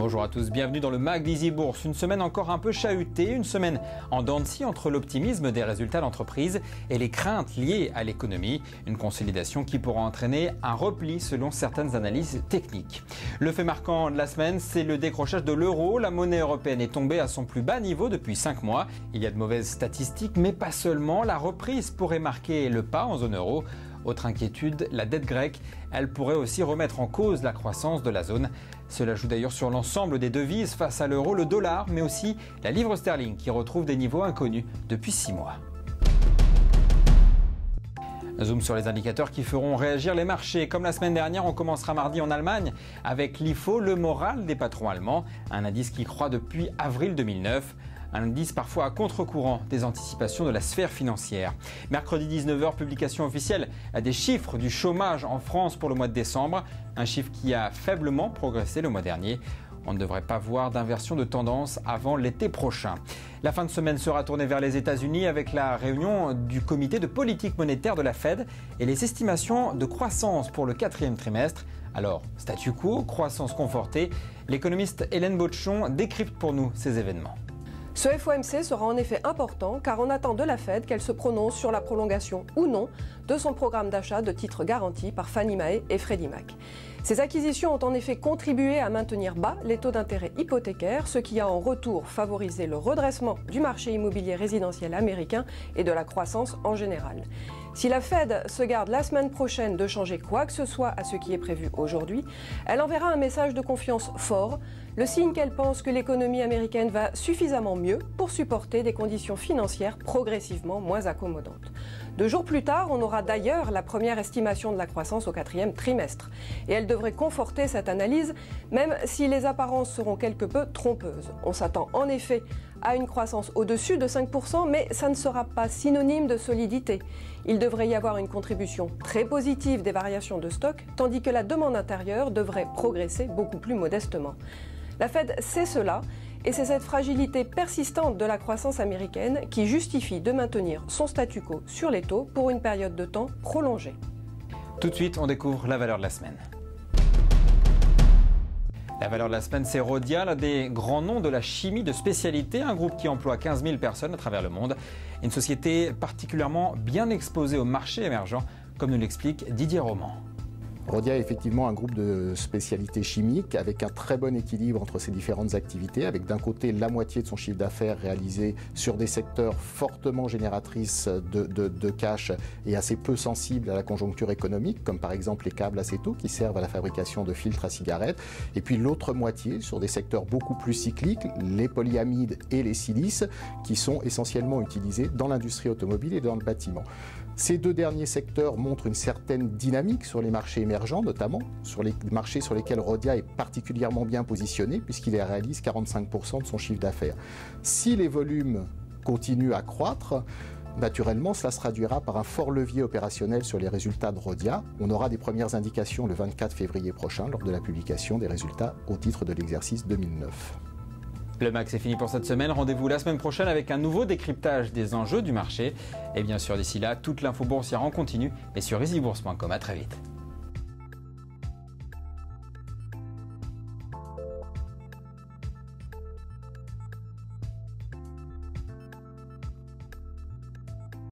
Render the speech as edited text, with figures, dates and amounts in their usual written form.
Bonjour à tous, bienvenue dans le Mag d'Easy Bourse. Une semaine encore un peu chahutée, une semaine en dents de scie entre l'optimisme des résultats d'entreprise et les craintes liées à l'économie. Une consolidation qui pourra entraîner un repli selon certaines analyses techniques. Le fait marquant de la semaine, c'est le décrochage de l'euro. La monnaie européenne est tombée à son plus bas niveau depuis 5 mois. Il y a de mauvaises statistiques, mais pas seulement. La reprise pourrait marquer le pas en zone euro. Autre inquiétude, la dette grecque, elle pourrait aussi remettre en cause la croissance de la zone. Cela joue d'ailleurs sur l'ensemble des devises face à l'euro, le dollar, mais aussi la livre sterling qui retrouve des niveaux inconnus depuis 6 mois. Zoom sur les indicateurs qui feront réagir les marchés. Comme la semaine dernière, on commencera mardi en Allemagne avec l'IFO, le moral des patrons allemands, un indice qui croît depuis avril 2009. Un indice parfois à contre-courant des anticipations de la sphère financière. Mercredi 19h, publication officielle des chiffres du chômage en France pour le mois de décembre. Un chiffre qui a faiblement progressé le mois dernier. On ne devrait pas voir d'inversion de tendance avant l'été prochain. La fin de semaine sera tournée vers les États-Unis avec la réunion du comité de politique monétaire de la Fed et les estimations de croissance pour le 4e trimestre. Alors, statu quo, croissance confortée. L'économiste Hélène Botchon décrypte pour nous ces événements. Ce FOMC sera en effet important car on attend de la Fed qu'elle se prononce sur la prolongation ou non de son programme d'achat de titres garantis par Fannie Mae et Freddie Mac. Ces acquisitions ont en effet contribué à maintenir bas les taux d'intérêt hypothécaires, ce qui a en retour favorisé le redressement du marché immobilier résidentiel américain et de la croissance en général. Si la Fed se garde la semaine prochaine de changer quoi que ce soit à ce qui est prévu aujourd'hui, elle enverra un message de confiance fort, le signe qu'elle pense que l'économie américaine va suffisamment mieux pour supporter des conditions financières progressivement moins accommodantes. 2 jours plus tard, on aura d'ailleurs la première estimation de la croissance au 4e trimestre. Et elle devrait conforter cette analyse, même si les apparences seront quelque peu trompeuses. On s'attend en effet à une croissance au-dessus de 5%, mais ça ne sera pas synonyme de solidité. Il devrait y avoir une contribution très positive des variations de stock, tandis que la demande intérieure devrait progresser beaucoup plus modestement. La Fed sait cela, et c'est cette fragilité persistante de la croissance américaine qui justifie de maintenir son statu quo sur les taux pour une période de temps prolongée. Tout de suite, on découvre la valeur de la semaine. La valeur de la semaine, c'est Rhodia, l'un des grands noms de la chimie de spécialité, un groupe qui emploie 15 000 personnes à travers le monde. Une société particulièrement bien exposée au marché émergent, comme nous l'explique Didier Roman. Rhodia est effectivement un groupe de spécialités chimiques avec un très bon équilibre entre ses différentes activités, avec d'un côté la moitié de son chiffre d'affaires réalisé sur des secteurs fortement génératrices de cash et assez peu sensibles à la conjoncture économique, comme par exemple les câbles acétaux qui servent à la fabrication de filtres à cigarettes, et puis l'autre moitié sur des secteurs beaucoup plus cycliques, les polyamides et les silices, qui sont essentiellement utilisés dans l'industrie automobile et dans le bâtiment. Ces 2 derniers secteurs montrent une certaine dynamique sur les marchés émergents, notamment sur les marchés sur lesquels Rhodia est particulièrement bien positionné, puisqu'il réalise 45% de son chiffre d'affaires. Si les volumes continuent à croître, naturellement, cela se traduira par un fort levier opérationnel sur les résultats de Rhodia. On aura des premières indications le 24 février prochain, lors de la publication des résultats au titre de l'exercice 2009. Le Mag, c'est fini pour cette semaine. Rendez-vous la semaine prochaine avec un nouveau décryptage des enjeux du marché. Et bien sûr, d'ici là, toute l'info boursière en continu et sur easybourse.com. À très vite.